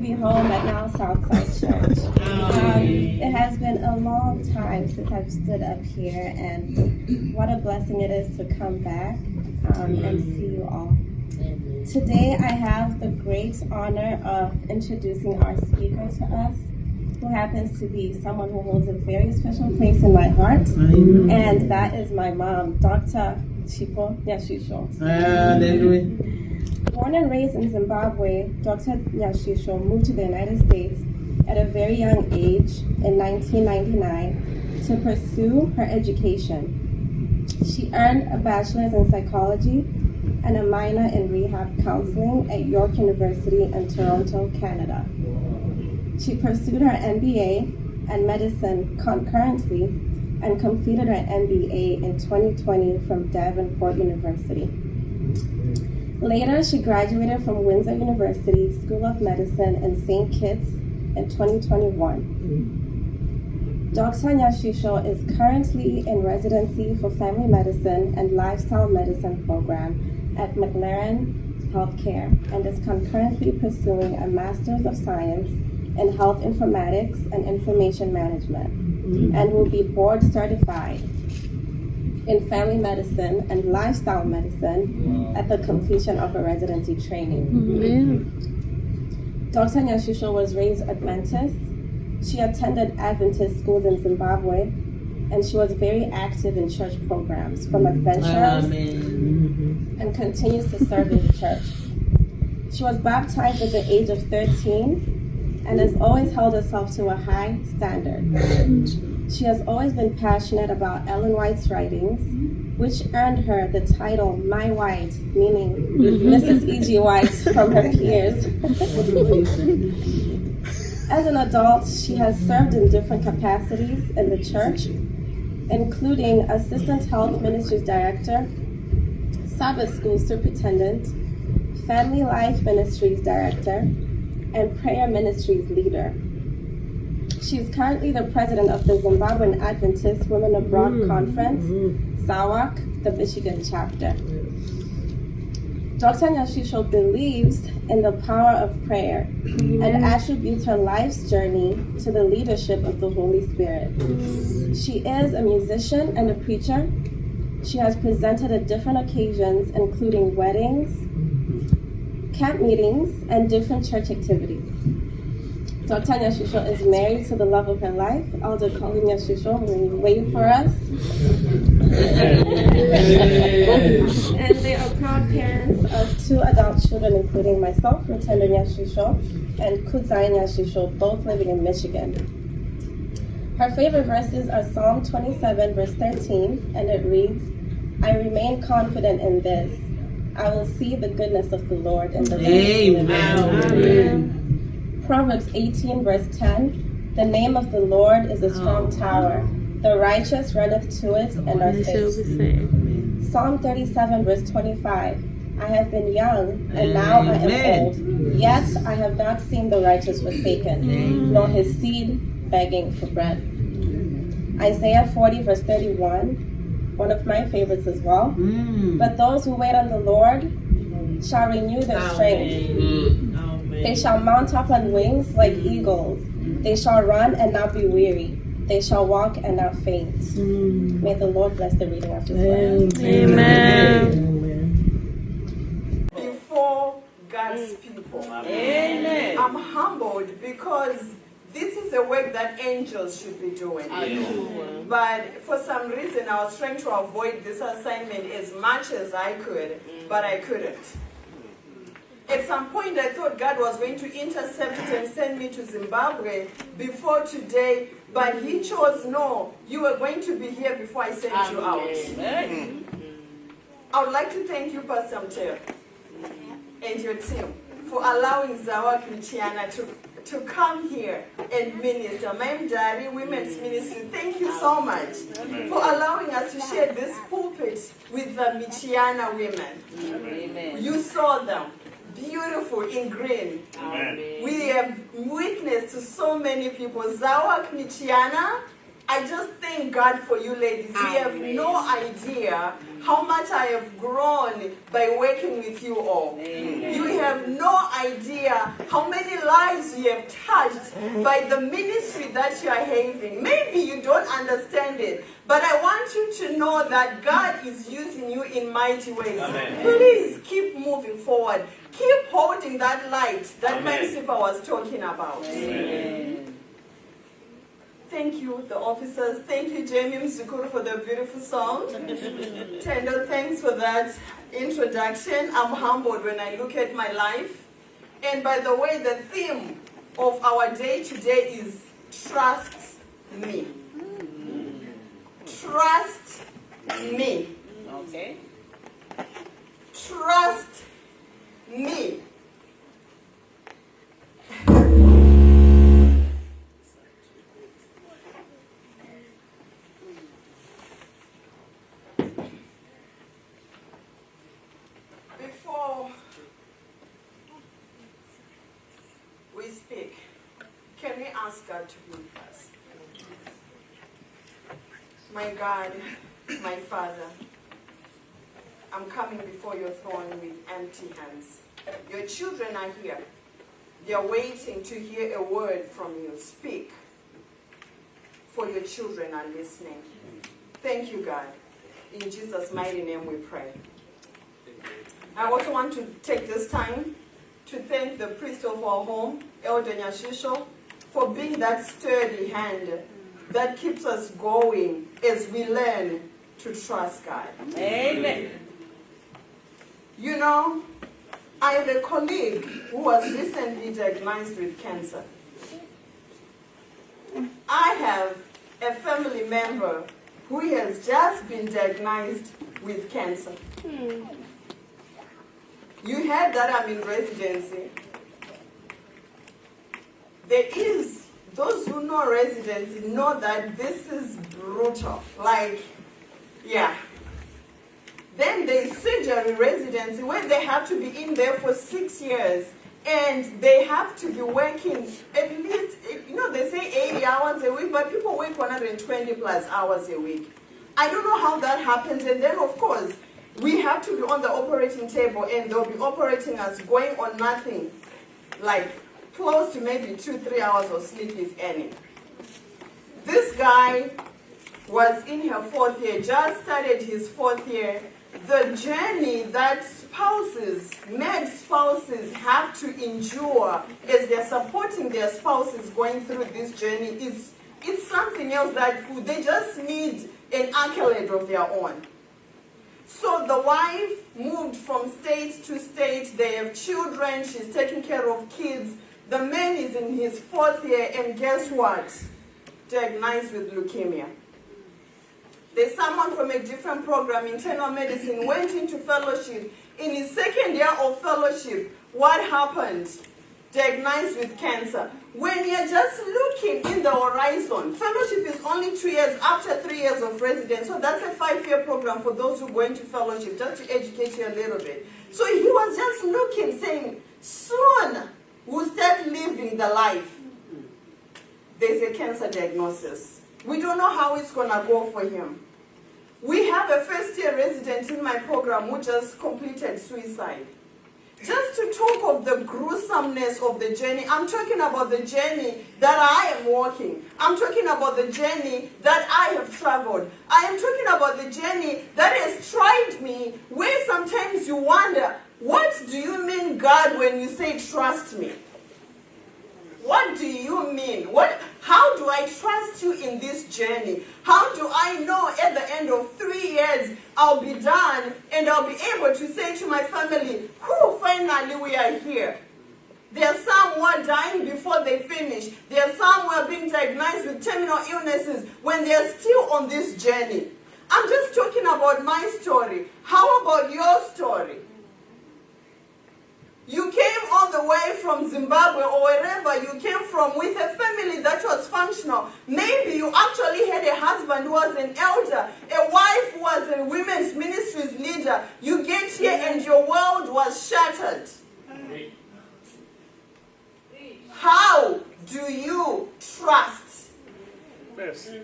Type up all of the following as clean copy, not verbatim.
Be home at Niles Southside Church. It has been a long time since I've stood up here, and what a blessing it is to come back and see you all. Today I have the great honor of introducing our speaker to us, who happens to be someone who holds a very special place in my heart, and that is my mom, Dr. Chipo Nyasvisvo. Born and raised in Zimbabwe, Dr. Nyasvisvo moved to the United States at a very young age in 1999 to pursue her education. She earned a bachelor's in psychology and a minor in rehab counseling at York University in Toronto, Canada. She pursued her MBA and medicine concurrently and completed her MBA in 2020 from Davenport University. Later, she graduated from Windsor University School of Medicine in St. Kitts in 2021. Dr. Nyasvisvo is currently in residency for family medicine and lifestyle medicine program at McLaren Healthcare and is concurrently pursuing a Master's of Science in Health Informatics and Information Management and will be board certified in family medicine and lifestyle medicine at the completion of her residency training. Dr. Nyasvisvo was raised Adventist. She attended Adventist schools in Zimbabwe, and she was very active in church programs from adventures and continues to serve in the church. She was baptized at the age of 13 and has always held herself to a high standard. She has always been passionate about Ellen White's writings, which earned her the title My White, meaning Mrs. E.G. White from her peers. As an adult, she has served in different capacities in the church, including Assistant Health Ministries Director, Sabbath School Superintendent, Family Life Ministries Director, and Prayer Ministries Leader. She is currently the president of the Zimbabwean Adventist Women Abroad Conference, ZAWAC, the Michigan chapter. Dr. Nyasvisvo believes in the power of prayer and attributes her life's journey to the leadership of the Holy Spirit. She is a musician and a preacher. She has presented at different occasions, including weddings, camp meetings, and different church activities. Dr. Nyasvisvo is married to the love of her life, Elder Khaula Nyasvisvo, who will wait for us. And they are proud parents of 2 adult children, including myself, Rutendo Nyasvisvo, and Kudzai Nyasvisvo, both living in Michigan. Her favorite verses are Psalm 27, verse 13, and it reads, I remain confident in this. I will see the goodness of the Lord in the land. Amen. Proverbs 18, verse 10, the name of the Lord is a strong tower. The righteous runneth to it and are safe. Psalm 37, verse 25, I have been young, and now I am old, yet I have not seen the righteous forsaken, nor his seed begging for bread. Isaiah 40, verse 31, one of my favorites as well. But those who wait on the Lord shall renew their strength. They shall mount up on wings like eagles. They shall run and not be weary. They shall walk and not faint. May the Lord bless the reading of His word. Amen. Before God's people. Amen. I'm humbled because this is a work that angels should be doing. But for some reason, I was trying to avoid this assignment as much as I could, but I couldn't. At some point, I thought God was going to intercept it and send me to Zimbabwe before today, but He chose, no, you were going to be here before I sent you out. I would like to thank you, Pastor Mteo, and your team for allowing ZAWAC Michiana to come here and minister. Ma'am Dari, Women's Ministry, thank you so much for allowing us to share this pulpit with the Michiana women. Amen. You saw them. Beautiful in green. Amen. We have witnessed to so many people. ZAWAC Michiana, I just thank God for you ladies. Amen. We have no idea how much I have grown by working with you all. Amen. You have no idea how many lives you have touched by the ministry that you are having. Maybe you don't understand it, but I want you to know that God is using you in mighty ways. Amen. Please keep moving forward. Keep holding that light that Sipa was talking about. Amen. Thank you, the officers. Thank you, Jamie Mzukuru, for the beautiful song. Tendo, thanks for that introduction. I'm humbled when I look at my life. And by the way, the theme of our day today is trust me. Trust me. Okay. Trust me. Before we speak, can we ask God to be with us? My God, my Father, I'm coming before your throne with empty hands. Your children are here. They are waiting to hear a word from you. Speak, for your children are listening. Thank you, God. In Jesus' mighty name we pray. I also want to take this time to thank the priest of our home, Elder Nyasvisvo, for being that sturdy hand that keeps us going as we learn to trust God. Amen. You know, I have a colleague who was recently diagnosed with cancer. I have a family member who has just been diagnosed with cancer. You heard that I'm in residency. There is, those who know residency know that this is brutal. Like, yeah. Then there's surgery residency where they have to be in there for 6 years and they have to be working at least, you know, they say 80 hours a week, but people work 120 plus hours a week. I don't know how that happens. And then, of course, we have to be on the operating table and they'll be operating us going on nothing, like close to maybe 2-3 hours of sleep, if any. This guy was in her 4th year, just started his 4th year. The journey that married spouses have to endure as they're supporting their spouses going through this journey is something else that they just need an accolade of their own. So the wife moved from state to state. They have children. She's taking care of kids. The man is in his 4th year, and guess what? Diagnosed with leukemia. There's someone from a different program, internal medicine, went into fellowship. In his 2nd year of fellowship, what happened? Diagnosed with cancer. When you're just looking in the horizon, fellowship is only 2 years after 3 years of residence. So that's a 5-year program for those who go into fellowship, just to educate you a little bit. So he was just looking, saying, soon we'll start living the life. There's a cancer diagnosis. We don't know how it's going to go for him. We have a 1st-year resident in my program who just completed suicide. Just to talk of the gruesomeness of the journey, I'm talking about the journey that I am walking. I'm talking about the journey that I have traveled. I am talking about the journey that has tried me, where sometimes you wonder, what do you mean, God, when you say trust me? What do you mean? How do I trust you in this journey? How do I know at the end of 3 years I'll be done and I'll be able to say to my family, finally we are here. There are some who are dying before they finish. There are some who are being diagnosed with terminal illnesses when they are still on this journey. I'm just talking about my story. How about your story? You came all the way from Zimbabwe or wherever you came from with a family that was functional. Maybe you actually had a husband who was an elder, a wife who was a women's ministries leader. You get here and your world was shattered. How do you trust? Mercy.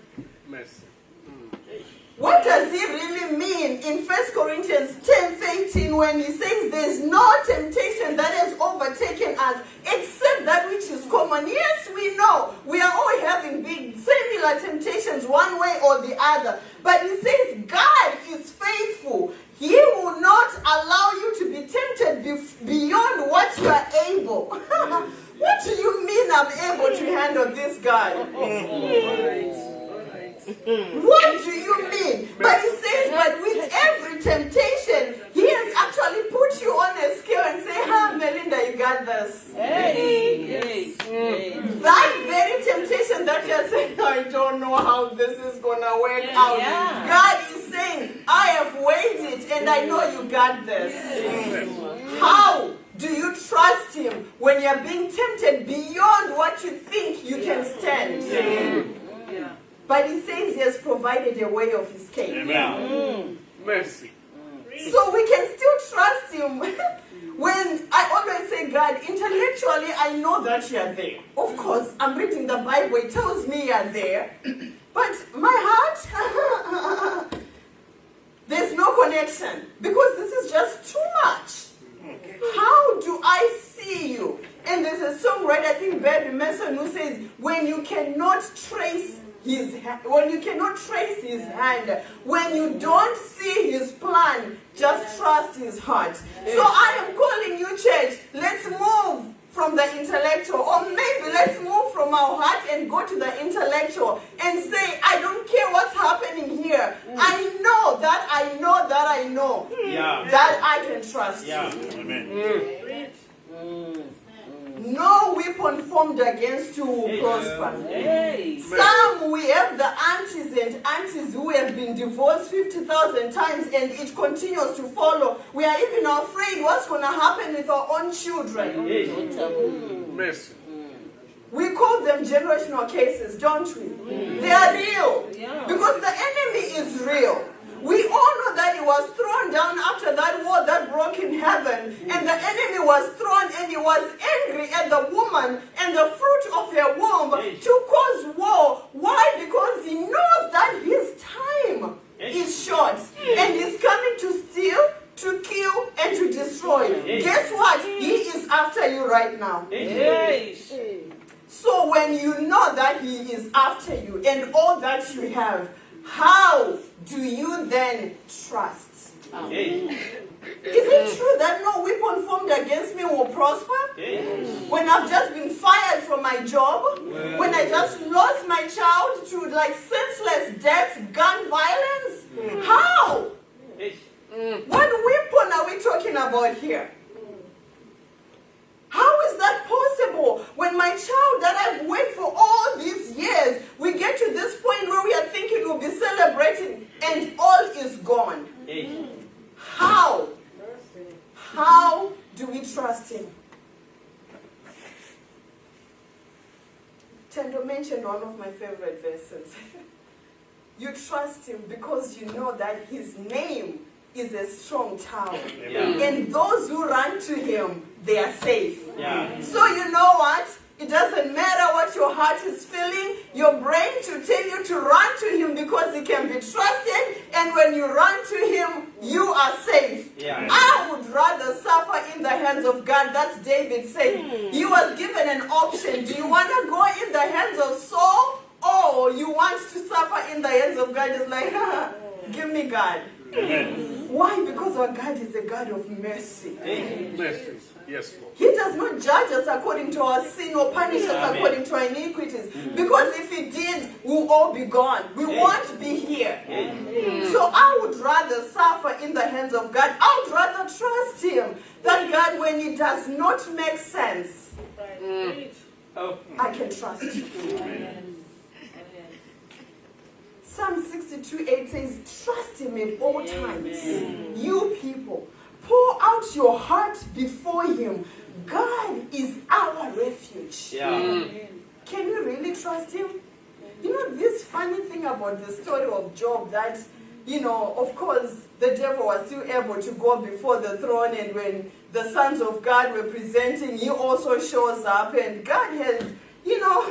What does he really mean in 1 Corinthians 10:13 when he says there's no temptation that has overtaken us except that which is common other. But he says God is faithful. He will not allow you to be tempted beyond what you are able. What do you mean I'm able to handle this, God? What do you mean? But he says, but with every temptation, he has actually put you on a scale and say, Melinda, you got this. That very temptation that you're saying, I don't know how this is going to work out. God is saying, I have weighed it and I know you got this. How do you trust him when you're being tempted beyond what you think you can stand? But he says he has provided a way of escape. Amen. Mercy. So we can still trust him. When I always say, God, intellectually I know that you are there. Of course, I'm reading the Bible, it tells me you are there. But my heart, there's no connection. Because this is just too much. How do I see you? And there's a songwriter, I think Baby Mason, who says, when you cannot trace his hand, when you cannot trace his hand, when you don't see his plan, just trust his heart. So I am calling you, church, let's move from the intellectual, or maybe let's move from our heart and go to the intellectual and say, I don't care what's happening here. I know that I know that I know that I can trust you. Amen. No weapon formed against you will prosper. Some, we have the aunties who have been divorced 50,000 times and it continues to follow. We are even afraid what's going to happen with our own children. Mercy. We call them generational cases, don't we? They are real. Because the enemy is real. We all know that he was thrown down after that war that broke in heaven. And the enemy was thrown and he was angry at the woman and the fruit of her womb to cause war. Why? Because he knows that his time is short. And he's coming to steal, to kill, and to destroy. Guess what? He is after you right now. So when you know that he is after you and all that you have, how do you then trust? Is it true that no weapon formed against me will prosper? When I've just been fired from my job, when I just lost my child to like senseless deaths, gun violence? How? What weapon are we talking about here? How is that possible? When my child that I've worked for all these years, we get to this point where we are thinking we'll be celebrating and all is gone. How? How do we trust him? Tendo mentioned one of my favorite verses. You trust him because you know that his name is a strong tower. And those who run to him, they are safe. So you know what? It doesn't matter what your heart is feeling. Your brain should tell you to run to him because he can be trusted. And when you run to him, you are safe. I would rather suffer in the hands of God. That's David saying. He was given an option. Do you want to go in the hands of Saul? Or you want to suffer in the hands of God? It's like, give me God. Why? Because our God is a God of mercy. Mercy. Yes, Lord. He does not judge us according to our sin or punish us according to our iniquities. Because if he did, we'll all be gone. We won't be here. So I would rather suffer in the hands of God. I would rather trust him than God when it does not make sense. I can trust you. Psalm 62:8 says, trust him at all times. You people, pour out your heart before him. God is our refuge. Can you really trust him? You know, this funny thing about the story of Job that, you know, of course, the devil was still able to go before the throne, and when the sons of God were presenting, he also shows up, and God had, you know,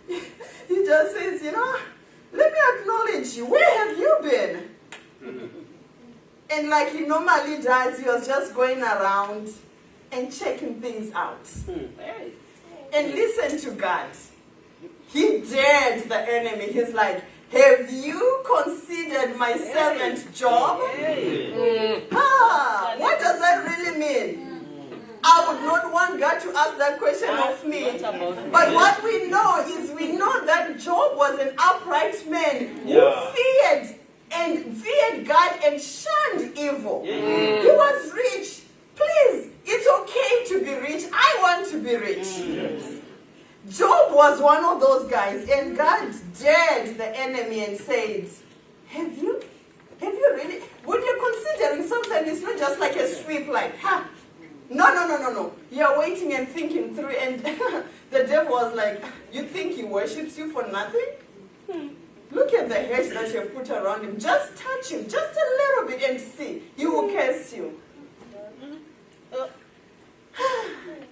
he just says, you know, let me acknowledge you. Where have you been? And like he normally does, he was just going around and checking things out. And listen to God. He dared the enemy. He's like, Have you considered my servant Job? What does that really mean? I would not want God to ask that question of me. But what we know is we know that Job was an upright man who feared God and shunned evil. He was rich. Please, it's okay to be rich. I want to be rich. Job was one of those guys, and God dared the enemy and said, have you really? When you're considering something, it's not just like a sweep, like, No. You're waiting and thinking through, and the devil was like, you think he worships you for nothing? Look at the hedge that you have put around him. Just touch him, just a little bit, and see. He will curse you.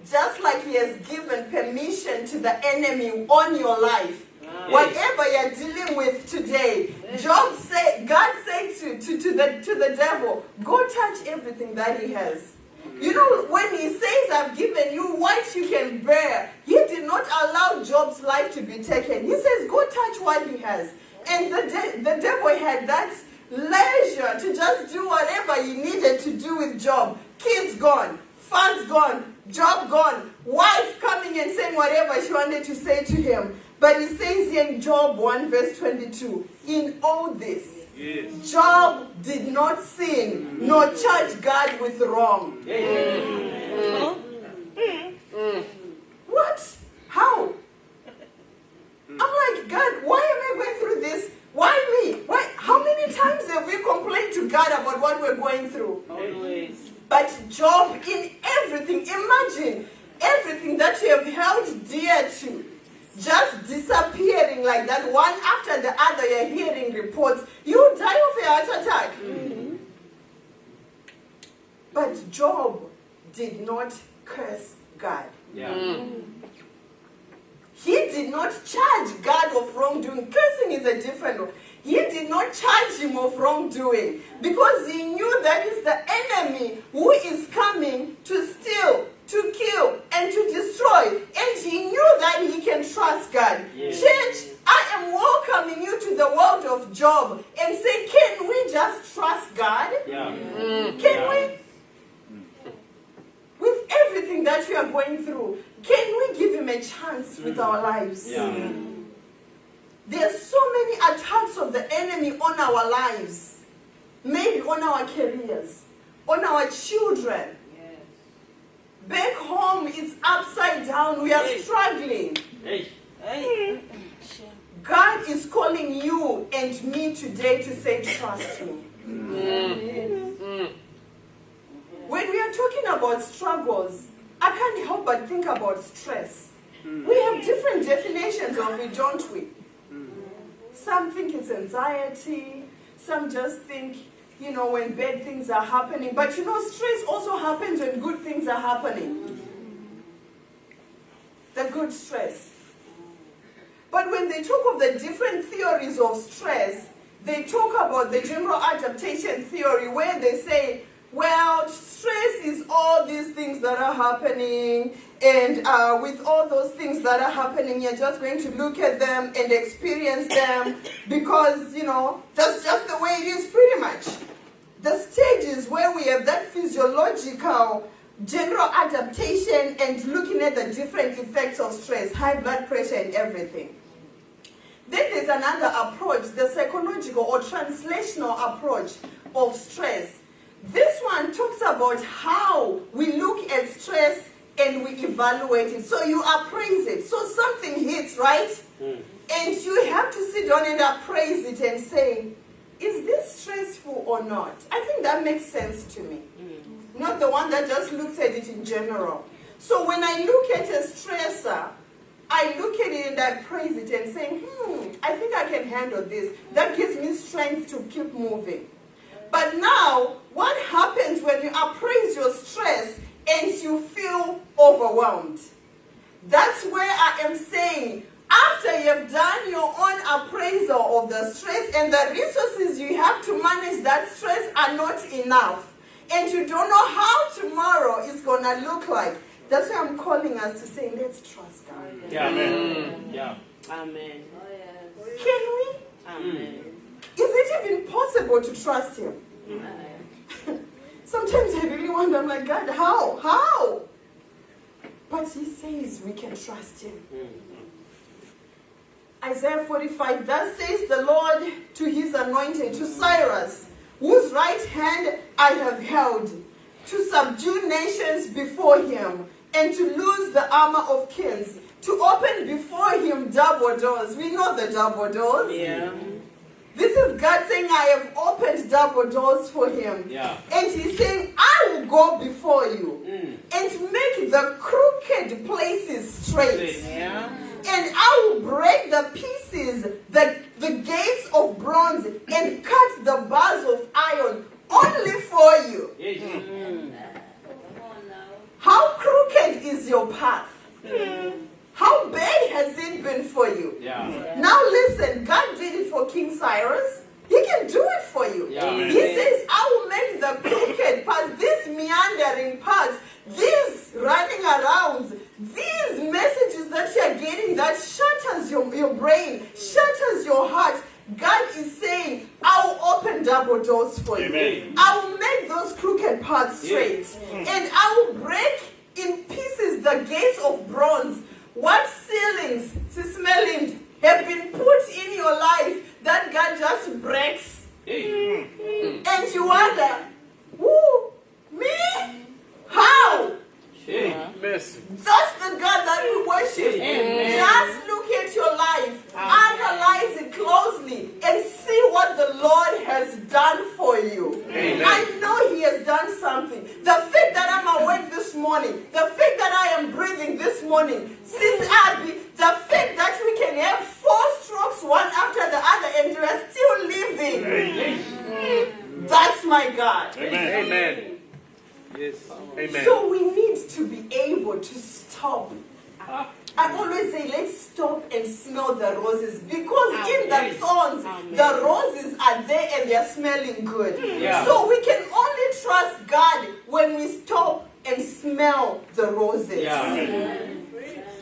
Just like he has given permission to the enemy on your life. Whatever you're dealing with today, God said to the devil, go touch everything that he has. You know, when he says, I've given you what you can bear, he did not allow Job's life to be taken. He says, go touch what he has. And the devil had that leisure to just do whatever he needed to do with Job. Kids gone, funds gone, job gone, wife coming and saying whatever she wanted to say to him. But he says here in Job 1 verse 22, in all this, Job did not sin, nor charge God with wrong. What? How? I'm like, God, why am I going through this? Why me? Why? How many times have we complained to God about what we're going through? Always. But Job, in everything, imagine everything that you have held dear to, just disappearing like that, one after the other. You're hearing reports, you die of a heart attack. But Job did not curse God. He did not charge God of wrongdoing. Cursing is a different one. He did not charge him of wrongdoing because he knew that it's the enemy who is coming to steal, to kill, and to destroy. And he knew that he can trust God. Church, I am welcoming you to the world of Job and say, can we just trust God? Can we? With everything that we are going through, can we give him a chance with our lives? There are so many attacks of the enemy on our lives, maybe on our careers, on our children. Back home, it's upside down. We are struggling. God is calling you and me today to say, trust me. When we are talking about struggles, I can't help but think about stress. We have different definitions of it, don't we? Some think it's anxiety. Some just think, when bad things are happening. But stress also happens when good things are happening. The good stress. But when they talk of the different theories of stress, they talk about the general adaptation theory where they say, well, stress is all these things that are happening, and with all those things that are happening, you're just going to look at them and experience them because, that's just the way it is pretty much. The stages where we have that physiological general adaptation and looking at the different effects of stress, high blood pressure and everything. Then there's another approach, the psychological or translational approach of stress. This one talks about how we look at stress and we evaluate it. So you appraise it. So something hits, right? And you have to sit down and appraise it and say, is this stressful or not? I think that makes sense to me. Not the one that just looks at it in general. So when I look at a stressor, I look at it and I praise it and say, I think I can handle this. That gives me strength to keep moving. But now, what happens when you appraise your stress and you feel overwhelmed? That's where I am saying, after you've done your own appraisal of the stress and the resources you have to manage that stress are not enough, and you don't know how tomorrow is going to look like, that's why I'm calling us to say, let's trust God. Amen. Can we? Is it even possible to trust him? Sometimes I really wonder, I'm like, God, how? How? But he says we can trust him. Isaiah 45, thus says the Lord to his anointed, to Cyrus, whose right hand I have held, to subdue nations before him, and to loose the armor of kings, to open before him double doors. We know the double doors. Yeah. This is God saying, I have opened double doors for him. Yeah. And he's saying, I will go before you and make the crooked places straight. Yeah. And I will break the pieces, the gates of bronze, and cut the bars of iron only for you. How crooked is your path? How bad has it been for you? Yeah. Now listen, God did it for King Cyrus. He can do it for you. Yeah. He says, I will make the crooked paths, these meandering paths, these running around, these messages that you're getting that shatters your brain, shatters your heart. God is saying, I will open double doors for you. Amen. I will make those crooked paths straight. And I will break in pieces the gates of bronze. What ceilings, smelling, have been put in your life that God just breaks? And you wonder, who? Me? How? Mercy. That's the God that we worship. Amen. Just look at your life, analyze it closely, and see what the Lord has done for you. Amen. I know he has done something. The fact that I'm awake this morning, the fact that I am breathing this morning, Sis Abby, the fact that we can have 4 strokes one after the other and you are still living. That's my God. Amen. Amen. Yes. Amen. So we need to be able to stop. I always say, let's stop and smell the roses, because in the thorns, the roses are there and they're smelling good. Yeah. So we can only trust God when we stop and smell the roses. Yeah.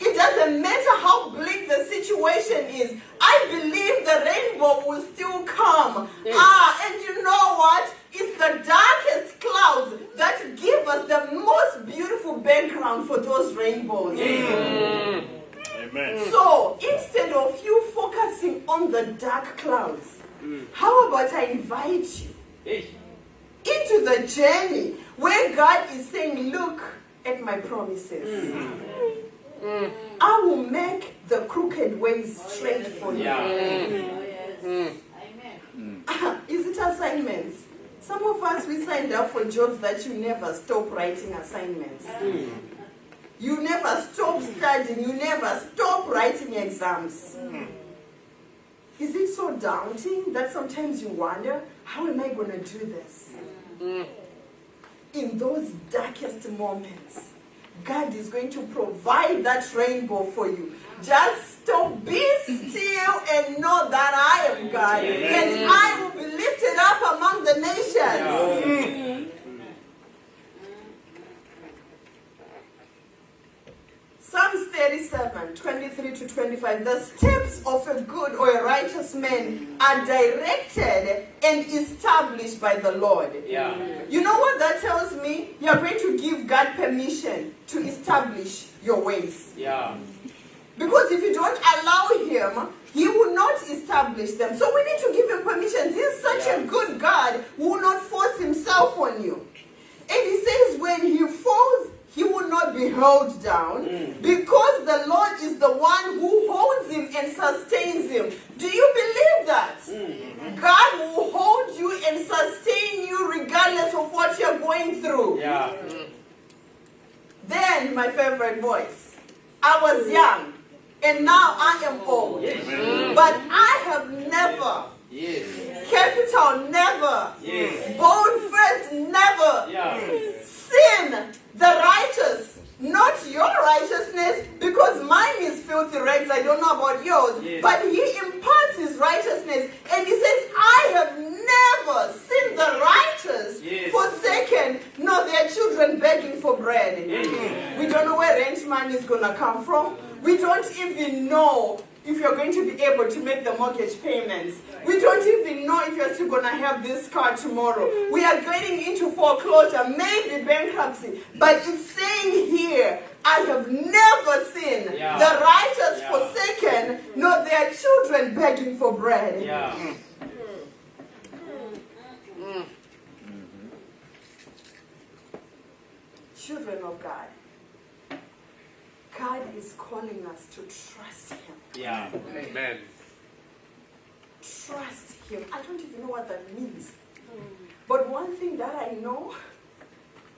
It doesn't matter how bleak the situation is. I believe the rainbow will still come. And you know what? It's the darkest clouds that give us the most beautiful background for those rainbows. Amen. So instead of you focusing on the dark clouds, how about I invite you into the journey where God is saying, look at my promises. I will make the crooked ways straight for you. Is it assignments? Some of us, we signed up for jobs that you never stop writing assignments. You never stop studying. You never stop writing exams. Is it so daunting that sometimes you wonder, how am I going to do this? In those darkest moments, God is going to provide that rainbow for you. Just stop, be still, and know that I am God. And I will be lifted up among the nations. Psalms 37, 23 to 25. The steps of a good or a righteous man are directed and established by the Lord. You know what that tells me? You're going to give God permission to establish your ways. Because if you don't allow him, he will not establish them. So we need to give him permission. He's such a good God who will not force himself on you. And he says when he falls, he will not be held down, because the Lord is the one who holds him and sustains him. Do you believe that? God will hold you and sustain you regardless of what you're going through. Then, my favorite voice. I was young, and now I am old. But I have never, capital never, bold-faced never, seen the righteous, not your righteousness, because mine is filthy rags. I don't know about yours. But he imparts his righteousness, and he says, I have never seen the righteous forsaken, nor their children begging for bread. We don't know where rent money is going to come from. We don't even know if you're going to be able to make the mortgage payments. We don't even know if you're still going to have this car tomorrow. We are getting into foreclosure, maybe bankruptcy. But it's saying here, I have never seen the righteous forsaken, nor their children begging for bread. Children of God, God is calling us to trust Him. Amen. Trust Him. I don't even know what that means. But one thing that I know,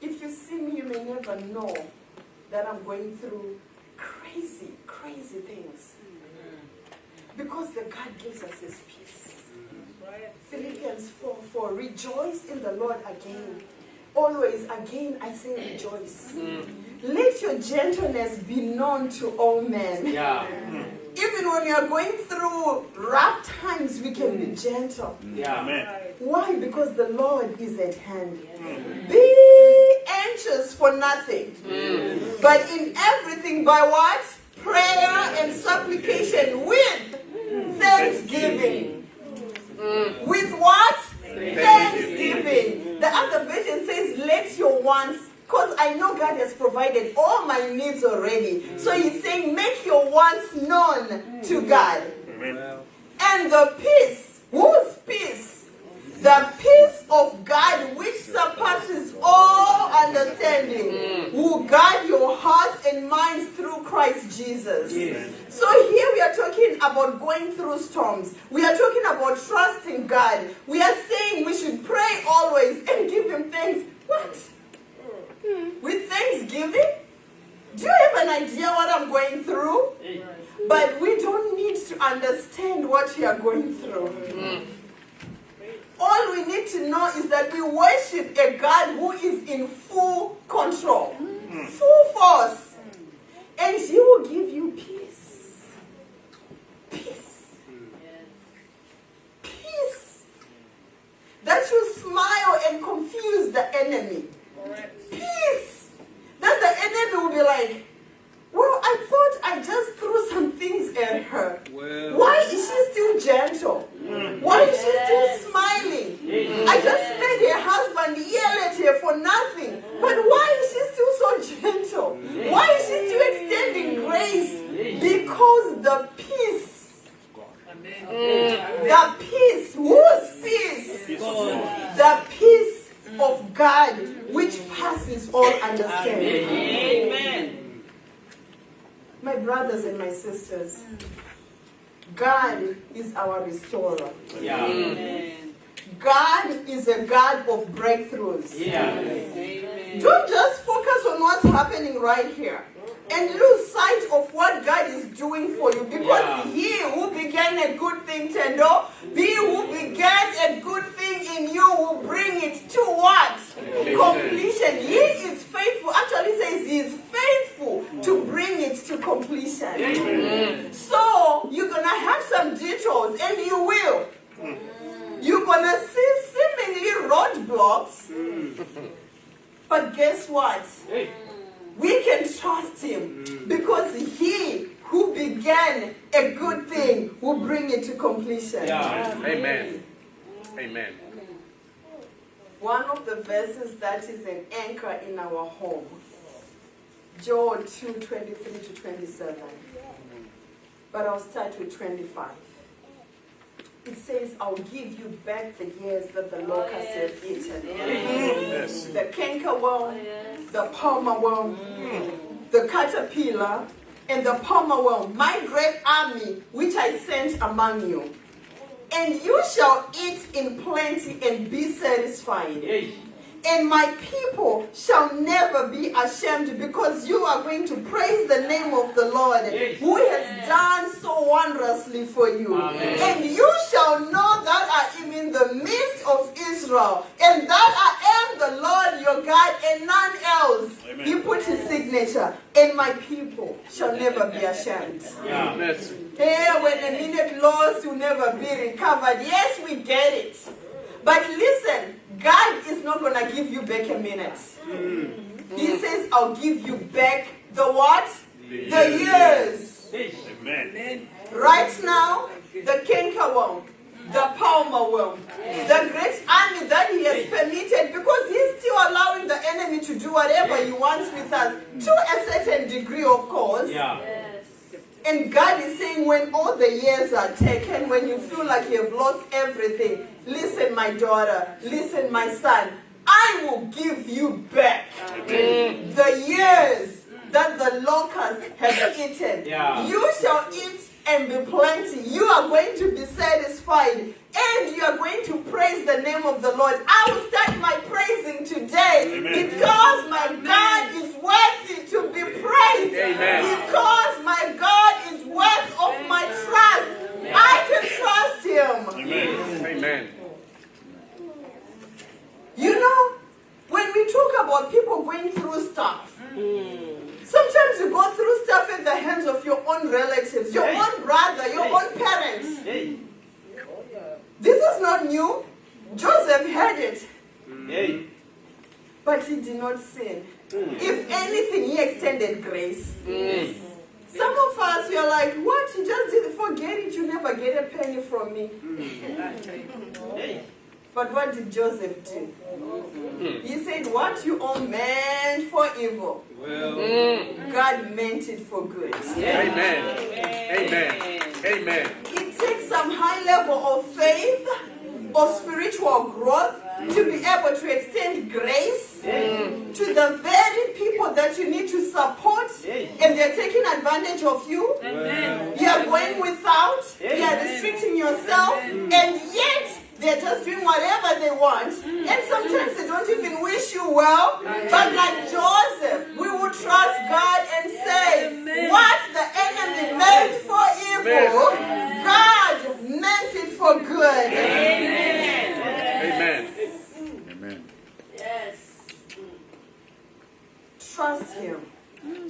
if you see me, you may never know that I'm going through crazy, crazy things. Because the God gives us His peace. Philippians 4:4, rejoice in the Lord again. Always, again, I say rejoice. Let your gentleness be known to all men. Even when you are going through rough times, we can be gentle. Why? Because the Lord is at hand. Be anxious for nothing. But in everything, by what? Prayer and supplication with thanksgiving. With what? Thanksgiving. The other version says, let your wants, because I know God has provided all my needs already. So He's saying, make your wants known to God. And the peace, whose peace? The peace of God which surpasses all understanding will guard your hearts and minds through Christ Jesus. So here we are talking about going through storms. We are talking about trusting God. We are saying we should pray always and give Him thanks. What? With thanksgiving? Do you have an idea what I'm going through? But we don't need to understand what you are going through. All we need to know is that we worship a God who is in full control, full force, and He will give you peace. Peace. Peace. That you smile and confuse the enemy. Peace. That the enemy will be like, well, I thought I just threw some things at her. Why is she still gentle? Why is she still smiling? I just made her husband yell at her for nothing. But why is she still so gentle? Why is she still extending grace? Because the peace. The peace. Whose peace? The peace of God which passes all understanding. Amen. My brothers and my sisters, God is our restorer. God is a God of breakthroughs. Don't just focus on what's happening right here and lose sight of what God is doing for you. Because He who began a good thing, Tendo, He who began a good thing in you will bring it to what? Completion. He is faithful. Actually, it says He is faithful to bring it to completion. So, you're going to have some detours, and you will. You're going to see seemingly roadblocks. But guess what? We can trust Him because He who began a good thing will bring it to completion. Amen. Amen. One of the verses that is an anchor in our home, Joel 2:23-27. But I'll start with 25. It says, I'll give you back the years that the locusts have eaten. The cankerworm, the palmerworm, the caterpillar, and the palmerworm, my great army, which I sent among you. And you shall eat in plenty and be satisfied. And my people shall never be ashamed, because you are going to praise the name of the Lord, who has done so wondrously for you. And you shall know that I am in the midst of Israel, and that I am the Lord your God, and none else. He put his signature. And my people shall never be ashamed. Hey, when a minute lost, you'll never be recovered. Yes, we get it. But listen, God is not going to give you back a minute. He says, I'll give you back the what? The years. Amen. Right now, the cankerworm, the palmer worm, the great army that he has permitted, because he's still allowing the enemy to do whatever he wants with us, to a certain degree, of course. And God is saying, when all the years are taken, when you feel like you have lost everything, listen, my daughter, listen, my son, I will give you back the years that the locusts have eaten. You shall eat and be plenty. You are going to be satisfied, and you are going to praise the name of the Lord. I will start my praising today because my God is worthy to be praised. Because my God is worth of my trust. I can trust him. Amen. You know, when we talk about people going through stuff, sometimes you go through stuff at the hands of your own relatives, your own brother, your own parents. This is not new. Joseph had it. But he did not sin. If anything, he extended grace. Some of us, we are like, what? You just didn't forget it. You never get a penny from me. But what did Joseph do? He said, what you all meant for evil, God meant it for good. Amen. Amen. Amen. It takes some high level of faith, of spiritual growth, to be able to extend grace to the very people that you need to support, and they're taking advantage of you. You are going without, you are restricting yourself, and yet they're just doing whatever they want, and sometimes they don't even wish you well. But like Joseph, we will trust God and say, what the enemy meant for evil, God meant it for good. Amen. Amen. Yes. Trust him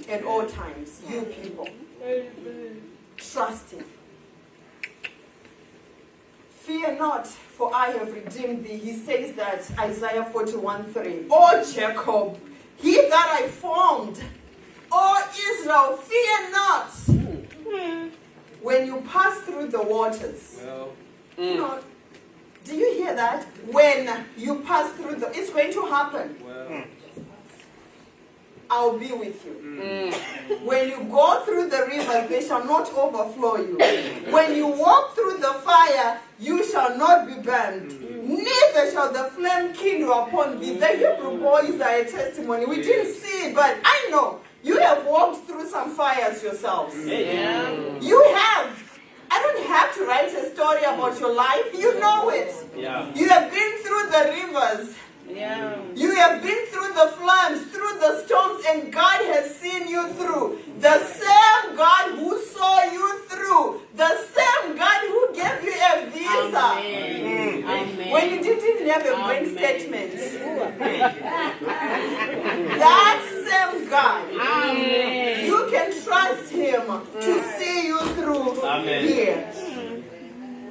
at all times, you people. Trust him. Fear not, for I have redeemed thee. He says that, Isaiah 41:3. O Jacob, he that I formed, O Israel, fear not. When you pass through the waters, you know, do you hear that? When you pass through it's going to happen. I'll be with you. When you go through the rivers, they shall not overflow you. When you walk through the fire, you shall not be burned. Neither shall the flame kindle upon thee. The Hebrew boys are a testimony. We didn't see it, but I know you have walked through some fires yourselves. You have. I don't have to write a story about your life. You know it. You have been through the rivers. You have been through the floods, through the storms, and God has seen you through. The same God who saw you through, the same God who gave you a visa when you didn't even have a bank statement. That same God, you can trust him to see you through here.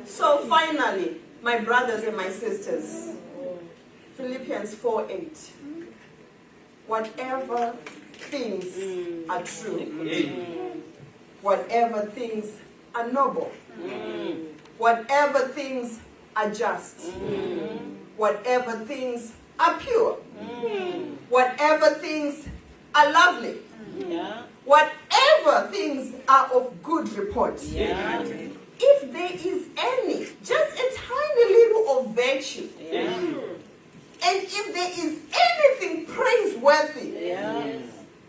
So finally, my brothers and my sisters, Philippians 4:8. Whatever things are true, whatever things are noble, whatever things are just, whatever things are pure, whatever things are lovely, whatever things are of good report. If there is any, just a tiny little of virtue, and if there is anything praiseworthy,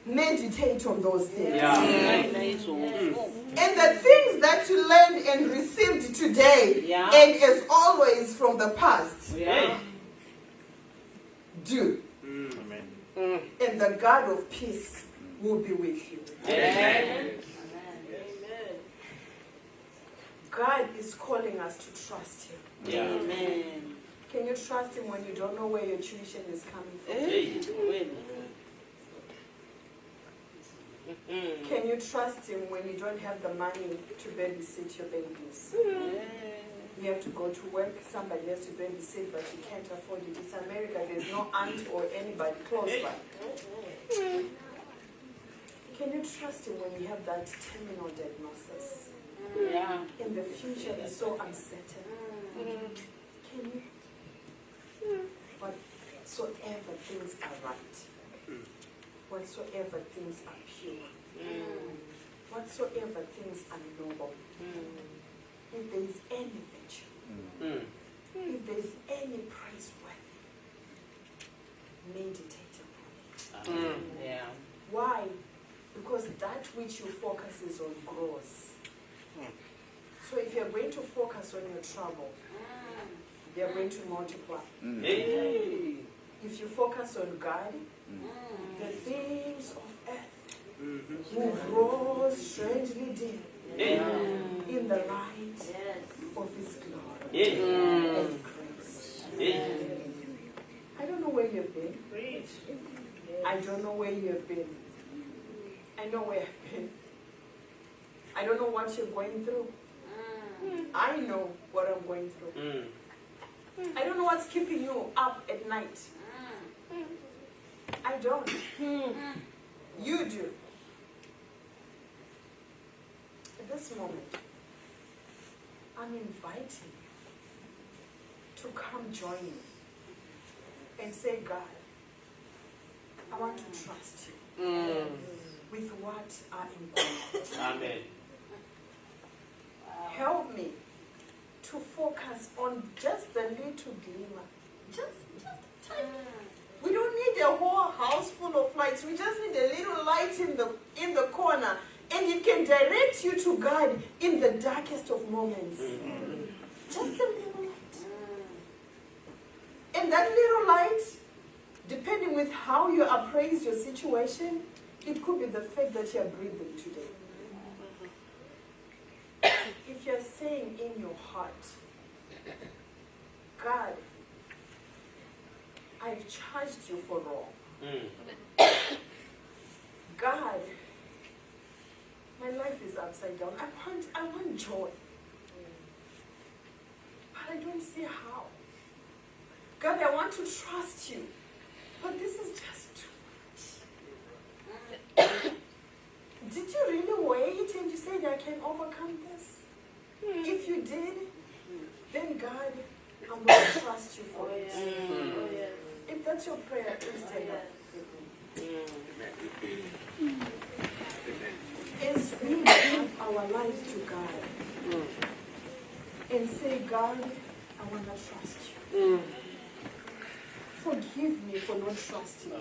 meditate on those things. And the things that you learned and received today, and as always from the past, do. And the God of peace will be with you. God is calling us to trust him. Can you trust him when you don't know where your tuition is coming from? Can you trust him when you don't have the money to babysit your babies? You have to go to work, somebody has to babysit, but you can't afford it. It's America, there's no aunt or anybody close by. Can you trust him when you have that terminal diagnosis? Yeah. And the future is so uncertain. Can you? Whatsoever things are right, whatsoever things are pure, whatsoever things are noble, if there is any virtue, if there is any praiseworthy, meditate upon it. Yeah. Why? Because that which you focus is on grows. So if you're going to focus on your trouble, you're going to multiply. If you focus on God, the things of earth will grow strangely deep in the light of His glory and grace. I don't know where you've been. I don't know where you have been. I know where I've been. I don't know what you're going through. I know what I'm going through. I don't know what's keeping you up at night. I don't. You do. At this moment, I'm inviting you to come join me and say, God, I want to trust you with what I am going through. Amen. Help me to focus on just the little glimmer. Just tiny. We don't need a whole house full of lights. We just need a little light in the corner. And it can direct you to God in the darkest of moments. Just a little light. And that little light, depending with how you appraise your situation, it could be the fact that you're breathing today. If you're saying in your heart, God, I've charged you for wrong. God, my life is upside down. I want joy. But I don't see how. God, I want to trust you. But this is just too much. Did you really wait and you said I can overcome this? If you did, then God, I'm going to trust you for it. If that's your prayer, please stand up. As we give our lives to God and say, God, I want to trust you. Forgive me for not trusting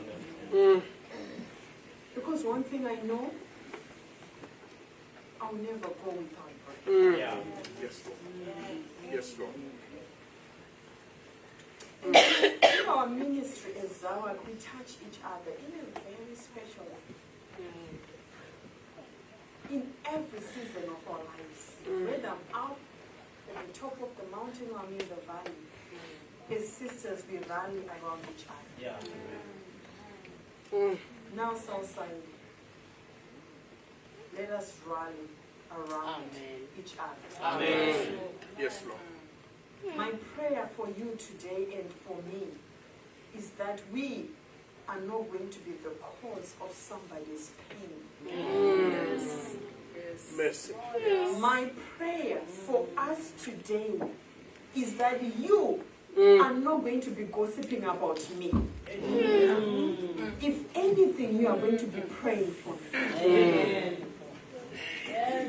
you. Because one thing I know, I'll never go without prayer. Yes, Lord. Yes, Lord. In our ministry as ZAWAC, we touch each other in a very special way. In every season of our lives. Whether I'm out at the top of the mountain or I'm in the valley, as sisters, we rally around each other. Now, Southside, let us rally around each other. Amen. Yes, Lord. My prayer for you today and for me is that we are not going to be the cause of somebody's pain. Yes. Mercy. My prayer for us today is that you are not going to be gossiping about me. If anything, you are going to be praying for me.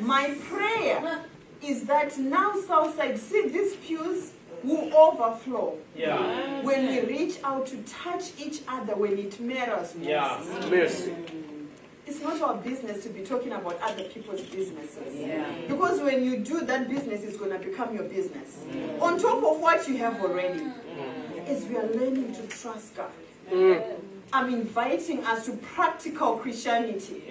My prayer is that now Southside, see these pews will overflow when we reach out to touch each other when it matters most. Mercy. It's not our business to be talking about other people's businesses. Because when you do that, business is going to become your business. On top of what you have already. As we are learning to trust God, I'm inviting us to practical Christianity.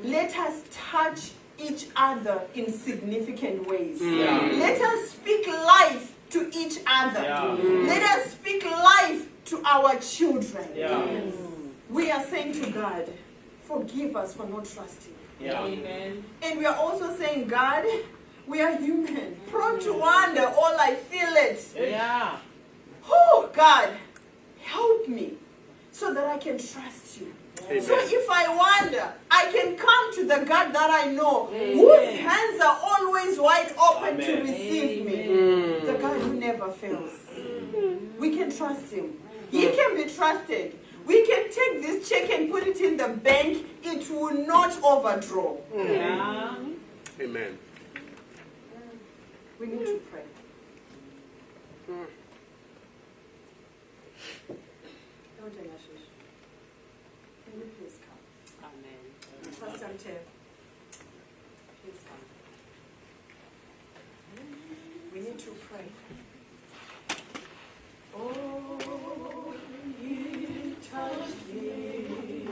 Let us touch each other in significant ways. Let us speak life to each other. Let us speak life to our children. We are saying to God, forgive us for not trusting. And we are also saying, God, we are human, prone to wander, all I feel it. Oh, God, help me so that I can trust you. Amen. So if I wander, I can come to the God that I know, whose hands are always wide open to receive me. The God who never fails. We can trust him. He can be trusted. We can take this check and put it in the bank. It will not overdraw. Amen. We need to pray. Elder Yashish, can you please come? Amen. Pastor Ted, please come. We need to pray. Oh, he touched me,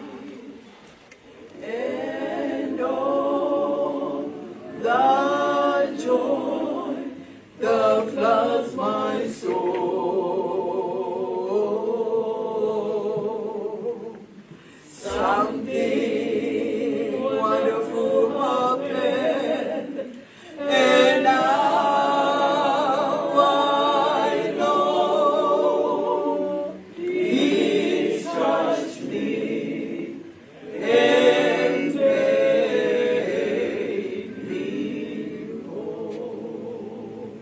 and oh, the joy that floods my soul. Something wonderful happened, and now I know He's touched me and made me whole.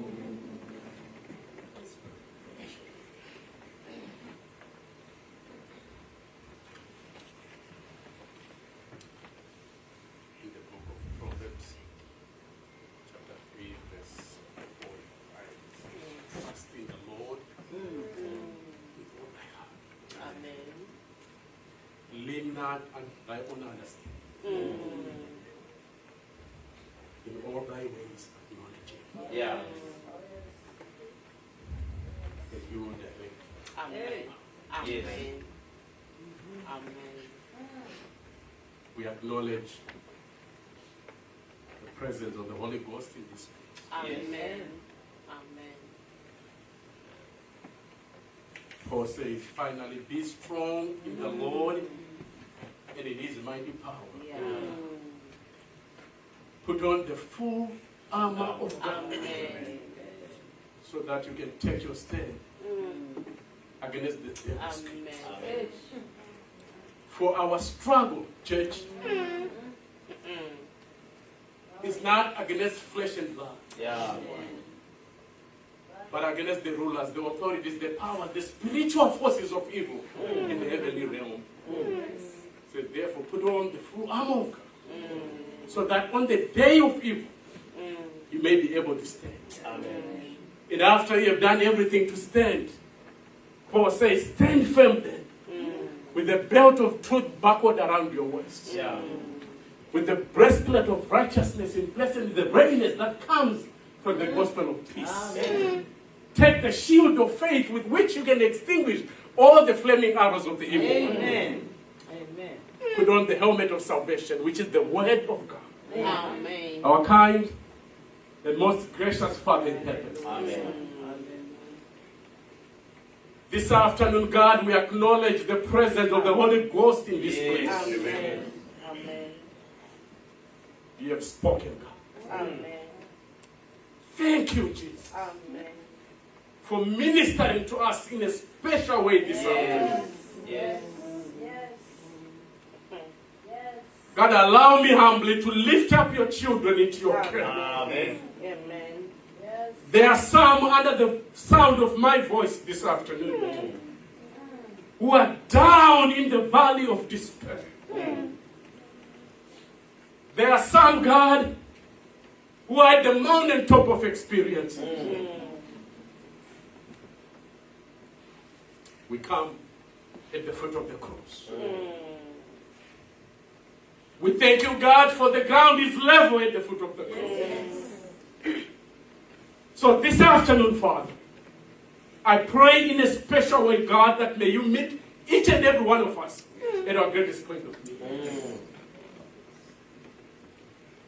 In the book of Proverbs, chapter 3, verse 45. Trust in the Lord with all thy heart. Amen. Lean not on thy own understanding. In all thy ways acknowledge him. Yeah. And he will direct. Amen. Amen. Amen. We acknowledge the presence of the Holy Ghost in this place. Amen. Amen. Paul says, finally, be strong in the Lord and in his mighty power. Yeah. Put on the full armor of God Amen. so that you can take your stand against the devil's schemes. Amen. For our struggle, church, is not against flesh and blood, but against the rulers, the authorities, the powers, the spiritual forces of evil in the heavenly realm. So therefore, put on the full armor of God, so that on the day of evil, you may be able to stand. Amen. And after you have done everything to stand, Paul says, stand firm then, with the belt of truth buckled around your waist, with the breastplate of righteousness in place, and the readiness that comes from the gospel of peace. Amen. Take the shield of faith with which you can extinguish all the flaming arrows of the evil one. Amen. Amen. Put on the helmet of salvation, which is the word of God. Amen. Our kind and most gracious Father in heaven. Amen. This afternoon, God, we acknowledge the presence of the Holy Ghost in this place. Amen. Amen. You have spoken, God. Amen. Thank you, Jesus, Amen. for ministering to us in a special way this afternoon. Yes. God, allow me humbly to lift up your children into your care. Amen. Amen. There are some under the sound of my voice this afternoon who are down in the valley of despair. There are some, God, who are at the mountaintop of experience. We come at the foot of the cross. We thank you, God, for the ground is level at the foot of the cross. So this afternoon, Father, I pray in a special way, God, that may you meet each and every one of us at our greatest point of need.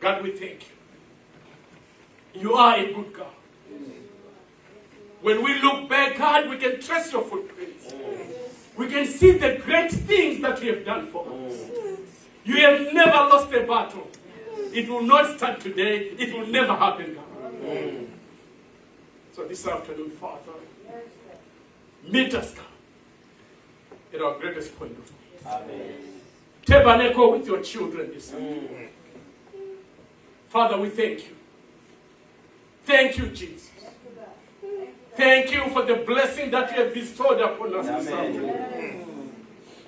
God, we thank you. You are a good God. When we look back, God, we can trace your footprints. We can see the great things that you have done for us. You have never lost a battle. It will not start today. It will never happen, God. So this afternoon, Father, meet us, God, at our greatest point of need. tabernacle with your children this afternoon. Father, we thank you. Thank you, Jesus. Thank you for the blessing that you have bestowed upon us this afternoon.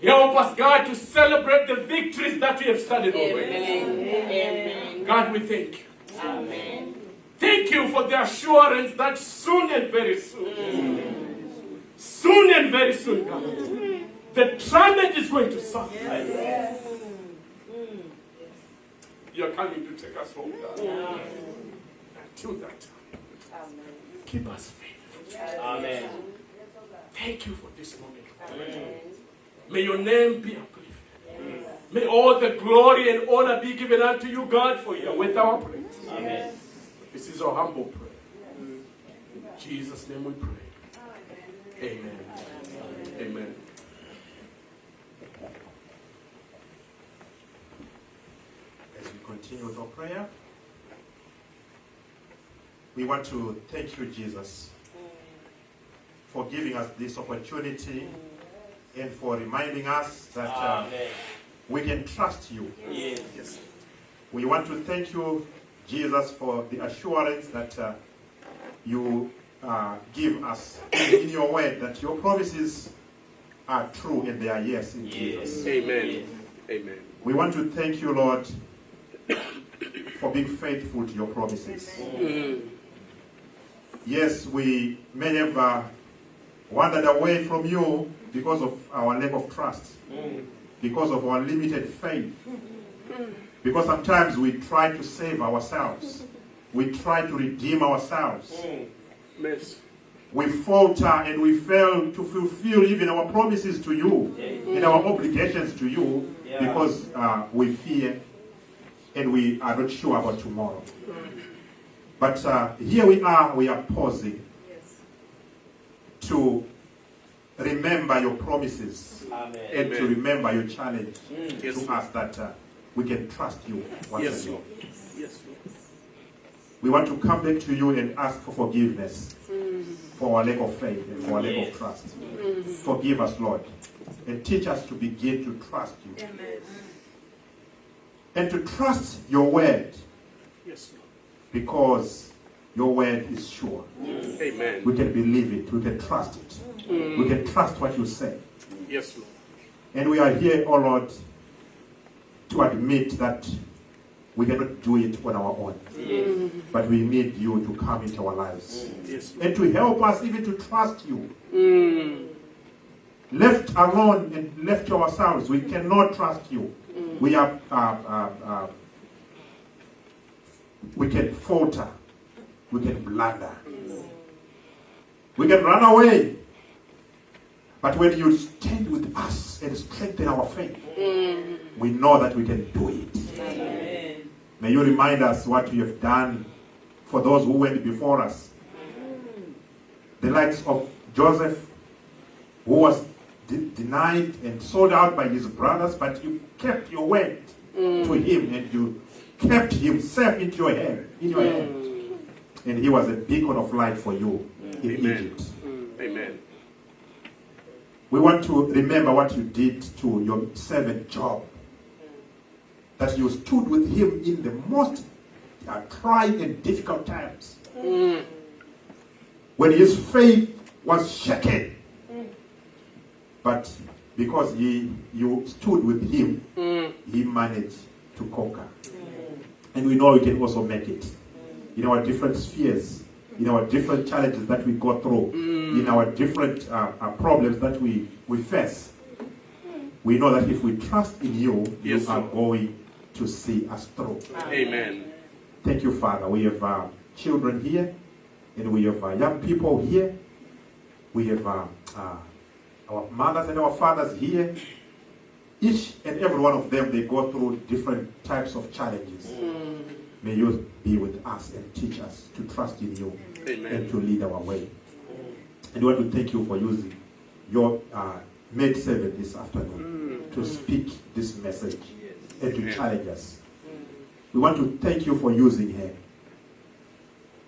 Help us, God, to celebrate the victories that we have started already. Amen. God, we thank you. Amen. Thank you for the assurance that soon and very soon, soon and very soon, God, the trumpet is going to sound. Yes. You're coming to take us home, God. Until that time, keep us faithful. Amen. Thank you for this moment. May your name be uplifted. May all the glory and honor be given unto you, God, for you are with our praise. Amen. This is our humble prayer. In Jesus' name we pray. Amen. Amen. As we continue with our prayer, we want to thank you, Jesus, for giving us this opportunity and for reminding us that Amen. we can trust you. Yes. We want to thank you, Jesus, for the assurance that you give us in your word, that your promises are true and they are yes in Jesus. Amen. Amen. We want to thank you, Lord, for being faithful to your promises. Yes, we may have wandered away from you because of our lack of trust, because of our limited faith, because sometimes we try to save ourselves, we try to redeem ourselves, Yes. we falter and we fail to fulfill even our promises to you and our obligations to you because we fear and we are not sure about tomorrow. But here we are pausing to remember your promises and to remember your challenge to us that we can trust you once again. Yes. We want to come back to you and ask for forgiveness for our lack of faith and for our lack of trust. Forgive us, Lord, and teach us to begin to trust you. And to trust your word, Yes, Lord. because your word is sure. Amen. We can believe it. We can trust it. We can trust what you say. Yes, Lord. And we are here, oh Lord, to admit that we cannot do it on our own. But we need you to come into our lives. Yes, Lord. And to help us even to trust you. Left alone and left to ourselves, we cannot trust you. We have, we can falter. We can blunder. We can run away. But when you stand with us and strengthen our faith, we know that we can do it. Amen. May you remind us what you have done for those who went before us. The likes of Joseph, who was denied and sold out by his brothers, but you kept your word to him and you kept him safe in your hand. And he was a beacon of light for you in Egypt. Amen. We want to remember what you did to your servant Job. That you stood with him in the most trying and difficult times. When his faith was shaken. But because you stood with him, he managed to conquer. And we know we can also make it. In our different spheres, in our different challenges that we go through, in our different problems that we face, we know that if we trust in you, you are going to see us through. Amen. Thank you, Father. We have children here, and we have young people here. We have our mothers and our fathers here. Each and every one of them, they go through different types of challenges. May you be with us and teach us to trust in you and to lead our way. And we want to thank you for using your maid servant this afternoon to speak this message and to challenge us. We want to thank you for using her.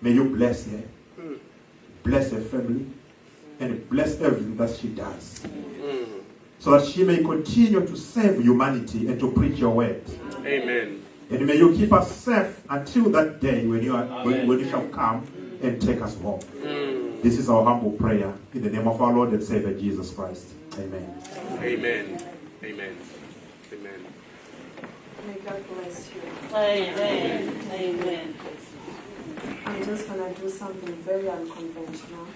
May you bless her, bless her family, and bless everything that she does. so that she may continue to save humanity and to preach your word. Amen. And may you keep us safe until that day when you shall come and take us home. This is our humble prayer in the name of our Lord and Savior Jesus Christ. Amen. Amen. Amen. Amen. May God bless you. Amen. Amen. I'm just going to do something very unconventional.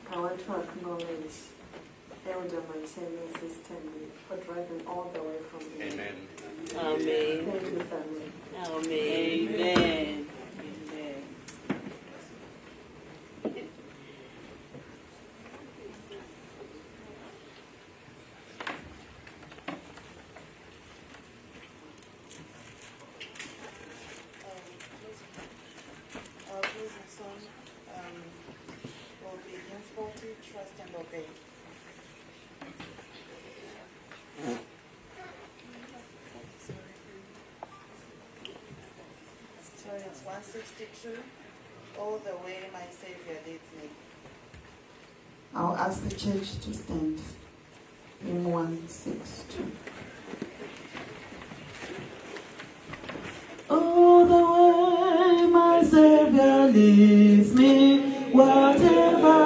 I want to acknowledge Elder Michiana Stanley for driving all the way from here. Amen. Amen. Thank you, family. Amen. Amen. Our closing song will be hymn 40, Trust and Obey. So it's 162, All the Way My Savior Leads Me. I'll ask the church to stand. Hymn 162. All the way my Savior leads me, whatever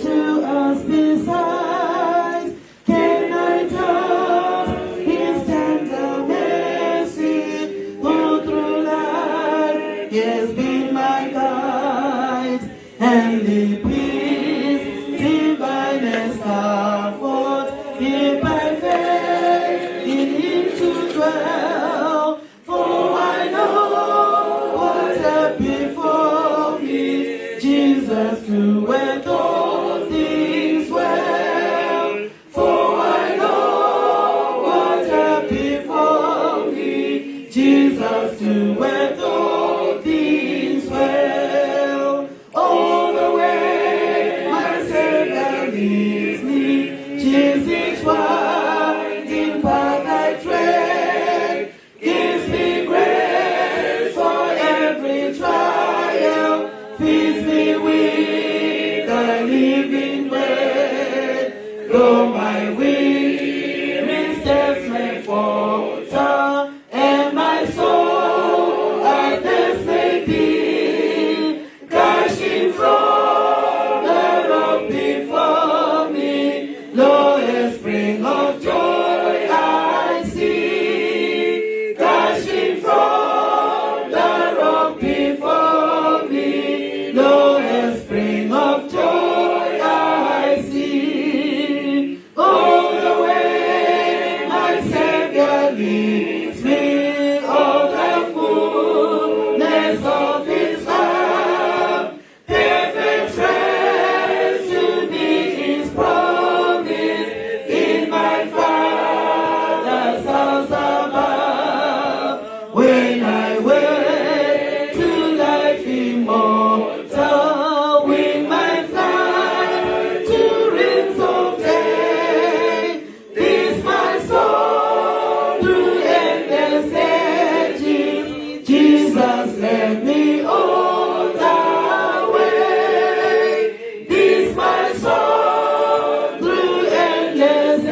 to us besides, can I trust His tender mercy, who through life He has been my guide, and the peace divine and comfort, here by faith in Him to dwell. For I know what hath before me, Jesus doeth all things well. For I know what hath before me, Jesus doeth all things well. All the way my Savior leads me, Jesus winding path I tread, gives me grace for every trial, feeds me with the living bread. Though my weary steps may falter, and my soul at this may be, gushing from the rock before me, lo, a spring of joy I see, gushing from the rock before me, lo, a spring of joy I see. All the way my Savior leads me, all the fullness of His love, perfect rest to me His promise, in my Father's house above. When I wake to life immortal, with my flight to realms of day, this my soul through endless ages, Jesus led me all the way. This my soul through endless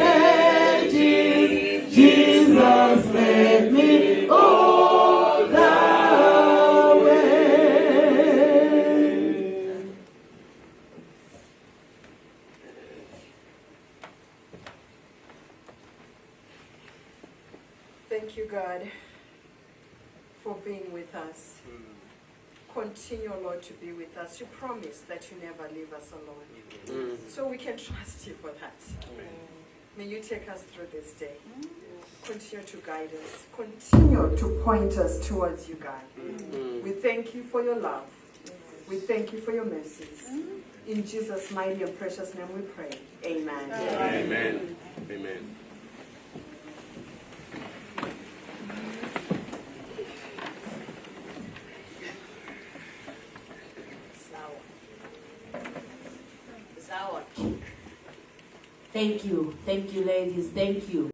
ages, Jesus led me all the way. Thank you, God, for being with us. Continue, Lord, to be with us. You promise that you never leave us alone. So we can trust you for that. May you take us through this day. Continue to guide us. Continue to point us towards you, God. We thank you for your love. We thank you for your mercies. In Jesus' mighty and precious name we pray. Amen. Amen. Amen. ZAWAC. Thank you, ladies. Thank you.